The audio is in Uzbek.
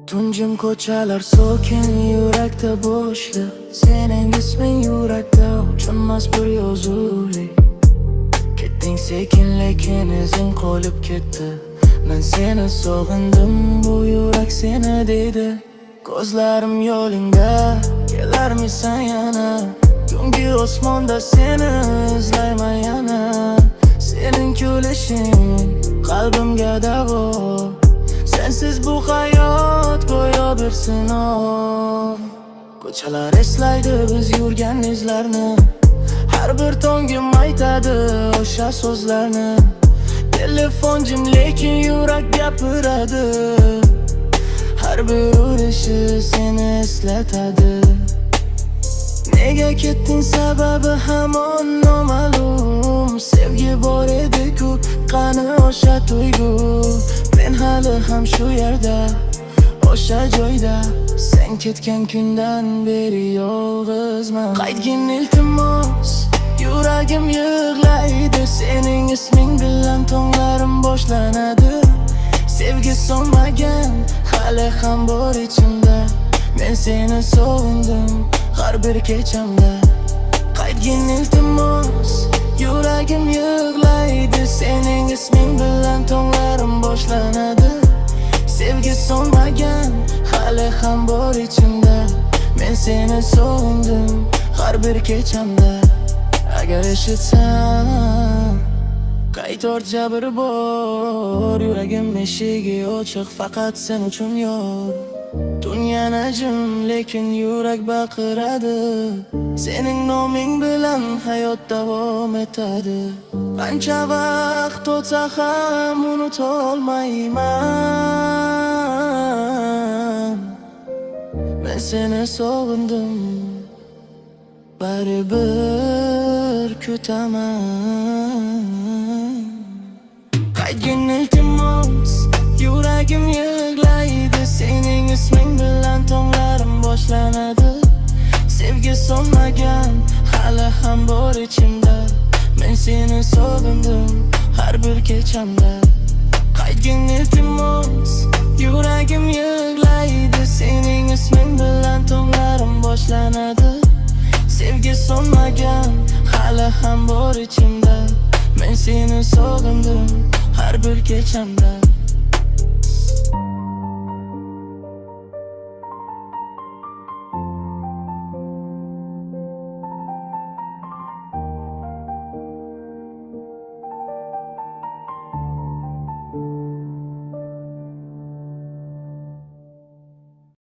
Tunjim ko'chalar sokin, yurakda bo'shliq. Sening isming yurakda o'chmas bir yozuv. Ketding sekin lekin izing qolib ketdi. Men seni sog'indim, bu yurak seni deydi. Ko'zlarim yo'lingda, kelarmisan yana? Tungi osmonda seni izlayman yana. Sening kulishing qalbimga davo. Sensiz bu hayot go'yo bir sinov. Ko'chalar eslaydi biz yurgan izlarni. Har bir tongim aytadi o'sha so'zlarni. Telefon jim lekin yurak gapiradi. Har bir urishi seni eslatadi. Nega ketding sababi hamon noma'lum. Sevgi bor edi-ku, qani o'sha tuyg'u. Men hali ham shu yerda, o'sha joyda. Sen ketgan kundan beri yolg'izman. Qaytgin iltimos, yuragim yig'laydi. Sening isming bilan tonlarim boshlanadi. Sevgi so'nmagan hali ham bor ichimda. Men seni sog'indim har bir kechamda. Qaytgin iltimos, yuragim yig'laydi. Sening isming bilan tonlarim boshlanadi. Sevgi so'nmagan hali ham bor ichimda. Men seni sog'indim har bir kechamda. Agar eshitsam qaytor jabr bor. Yuragim eshigi ochiq faqat sen uchun yor. Dunyoni jim lekin yurak baqiradi. Sening noming bilan hayot davom etadi. Qancha vaqt o'tsa ham unutolmayman. Men seni sog'indim, baribir kutaman. Qaytgin iltimos, yuragim yig'laydi. Sening isming bilan tonlarim boshlanadi. Sevgi so'nmagan hali ham bor ichimda. Men seni sog'indim har bir kechamda. Qaytgin iltimos, yuragim yig'laydi. Sening isming bilan tonlarim boshlanadi. Sevgi so'nmagan hali ham bor ichimda. Men seni sog'indim har bir kechamda.